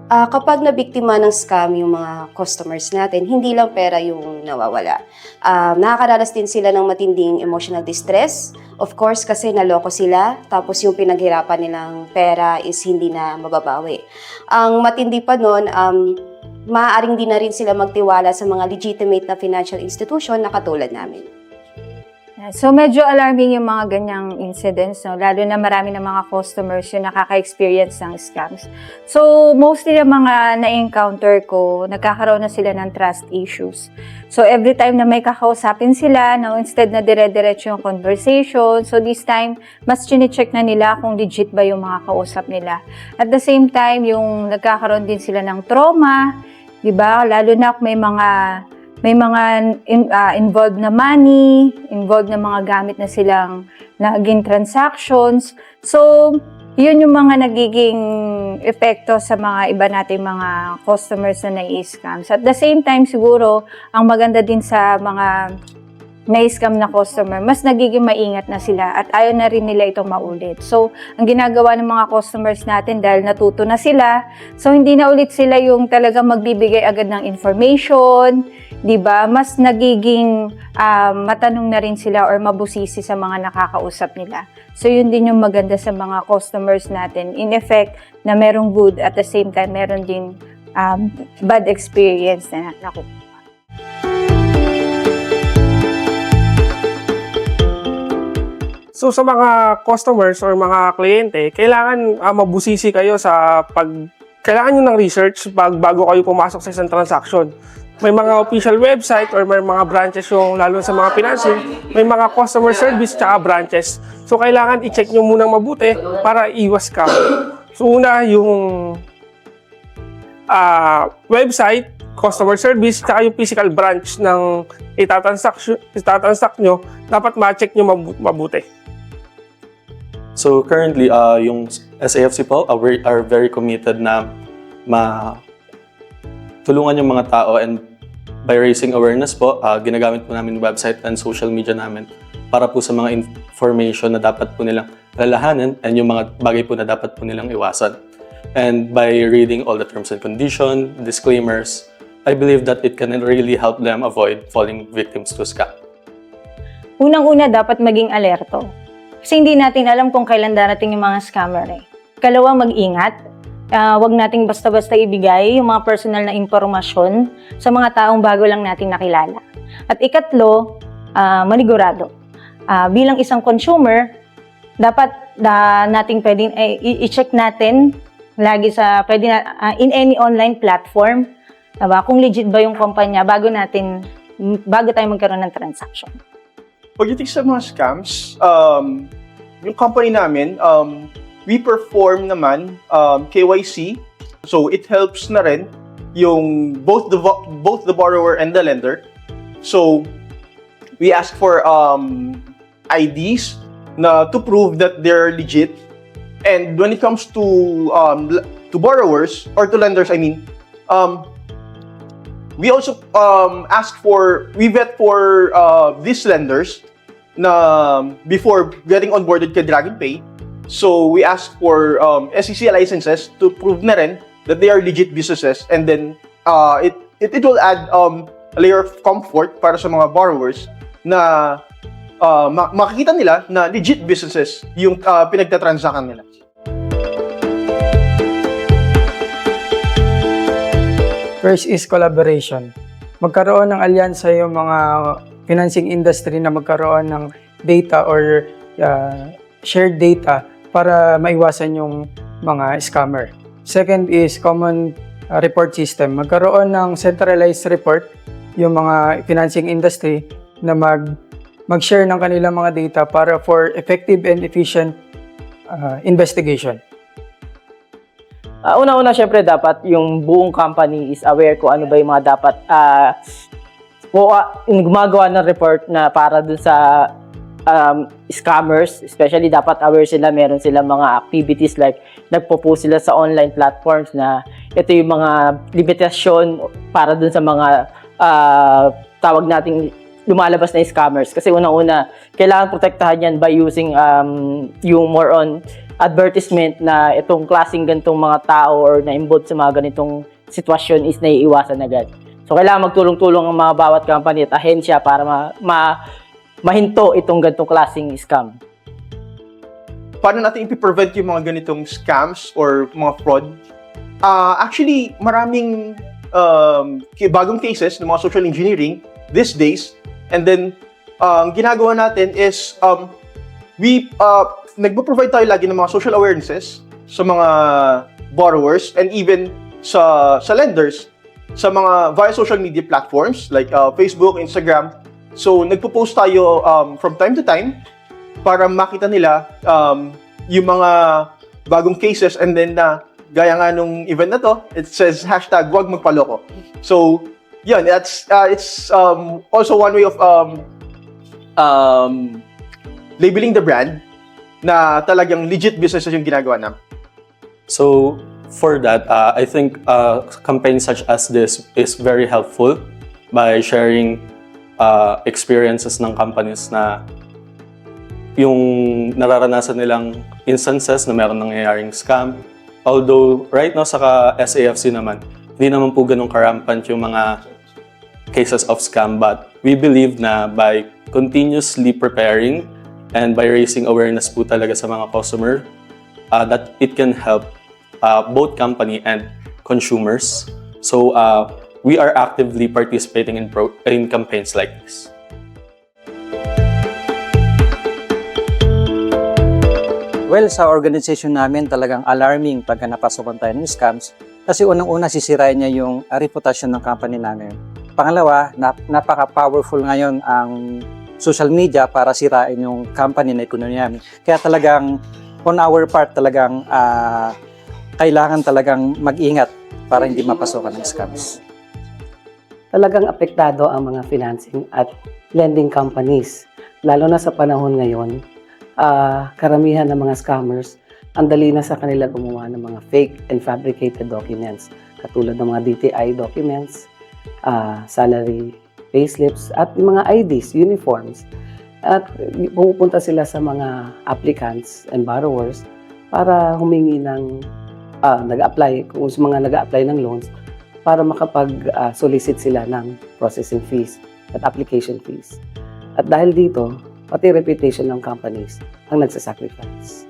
Kapag nabiktima ng scam yung mga customers natin, hindi lang pera yung nawawala. Nakakaranas din sila ng matinding emotional distress. Of course, kasi naloko sila, tapos yung pinaghirapan nilang pera is hindi na mababawi. Ang matindi pa nun, maaaring di na rin sila magtiwala sa mga legitimate na financial institution na katulad namin. So medyo alarming yung mga ganyang incidents, no? Lalo na marami ng mga customers yung nakaka-experience ng scams. So mostly yung mga na-encounter ko, nagkakaroon na sila ng trust issues. So every time na may kakausapin sila, no, instead na dire-diretso yung conversation, so this time, mas chine-check na nila kung legit ba yung mga kausap nila. At the same time, yung nagkakaroon din sila ng trauma, di ba? Lalo na kung may mga involved na money, involved na mga gamit na silang naging transactions. So, yun yung mga nagiging epekto sa mga iba nating mga customers na nai-scam. So, at the same time, siguro, ang maganda din sa mga na-scam na customer, mas nagiging maingat na sila at ayaw na rin nila itong maulit. So, ang ginagawa ng mga customers natin dahil natuto na sila, so hindi na ulit sila yung talagang magbibigay agad ng information, di ba? Mas nagiging matanong na rin sila or mabusisi sa mga nakakausap nila. So, yun din yung maganda sa mga customers natin. In effect, na merong good at the same time, meron din bad experience na nakuha. So sa mga customers or mga kliyente, kailangan mabusisi kayo sa kailangan nyo ng research bago kayo pumasok sa isang transaction. May mga official website or may mga branches yung lalo sa mga financing, may mga customer service tsaka branches. So kailangan i-check nyo munang mabuti para iwas scam. So una yung website, customer service, tsaka yung physical branch ng itatransact nyo, dapat ma-check nyo mabuti. So currently, yung SAFC po are very committed na tulungan yung mga tao, and by raising awareness po, ginagamit po namin yung website and social media namin para po sa mga information na dapat po nilang lalahanin and yung mga bagay po na dapat po nilang iwasan. And by reading all the terms and conditions, disclaimers, I believe that it can really help them avoid falling victims to scam. Unang-una, dapat maging alerto. Kasi hindi natin alam kung kailan darating yung mga scammer eh. Kalawa, mag-ingat. Huwag nating basta-basta ibigay yung mga personal na impormasyon sa mga taong bago lang natin nakilala. At ikatlo, manigurado. Bilang isang consumer, dapat nating pwedeng i-check natin lagi in any online platform, diba? Kung legit ba yung kumpanya bago tayo magkaroon ng transaction. Pagdating sa mga scams, yung company namin, we perform naman KYC. So it helps na rin yung both the borrower and the lender. So we ask for IDs to prove that they're legit. And when it comes to borrowers or to lenders, I mean, we also we vet for these lenders na before getting onboarded kay DragonPay. So we ask for SEC licenses to prove na rin that they are legit businesses, and then it will add a layer of comfort para sa mga borrowers na makikita nila na legit businesses yung pinagtatransakan nila. First is collaboration. Magkaroon ng alyansa yung mga financing industry na magkaroon ng data or shared data para maiwasan yung mga scammer. Second is common report system. Magkaroon ng centralized report yung mga financing industry na mag-share ng kanilang mga data para for effective and efficient investigation. Una-una, syempre, dapat yung buong company is aware kung ano ba yung mga dapat gumagawa ng report na para dun sa scammers. Especially, dapat aware sila, meron sila mga activities like nagpo-post sila sa online platforms na ito yung mga limitasyon para dun sa mga tawag nating lumalabas na scammers. Kasi unang-una, kailangan protektahan yan by using yung more on advertisement na itong klaseng ganitong mga tao or na-involved sa mga ganitong sitwasyon is naiiwasan agad. So, kailangan magtulong-tulong ang mga bawat company at ahensya para mahinto itong ganitong klaseng scam. Paano natin ipiprevent yung mga ganitong scams or mga fraud? Actually, maraming bagong cases ng mga social engineering these days. And then, ang ginagawa natin is nagpo-provide tayo lagi ng mga social awarenesses sa mga borrowers and even sa lenders sa mga via social media platforms like Facebook, Instagram. So, nagpo-post tayo from time to time para makita nila yung mga bagong cases, and then gaya nga nung event na to, it says hashtag wag magpaloko. So, yun, it's also one way of labeling the brand na talagang legit businesses yung ginagawa namin. So, for that, I think campaigns such as this is very helpful by sharing experiences ng companies na yung nararanasan nilang instances na meron nangyayaring scam. Although, right now sa SAFC naman, hindi naman po ganun karampant yung mga cases of scam, but we believe na by continuously preparing and by raising awareness po talaga sa mga customer, that it can help both company and consumers. So, we are actively participating in campaigns like this. Well, sa organization namin talagang alarming pagka napasokan tayo ng scams kasi unang-una sisirain niya yung reputasyon ng company namin. Pangalawa, napaka-powerful ngayon ang social media para sirain yung company na ekonomiya namin. Kaya talagang on our part talagang kailangan talagang mag-ingat para hindi mapasokan ng scams. Talagang apektado ang mga financing at lending companies. Lalo na sa panahon ngayon, karamihan ng mga scammers, ang dali na sa kanila gumawa ng mga fake and fabricated documents, katulad ng mga DTI documents, salary payslips, at mga IDs, uniforms. At pumupunta sila sa mga applicants and borrowers para humingi ng nag-apply, kung sa mga nag-apply ng loans, para makapag-solicit sila ng processing fees at application fees. At dahil dito, pati reputation ng companies ang nagsasacrifice.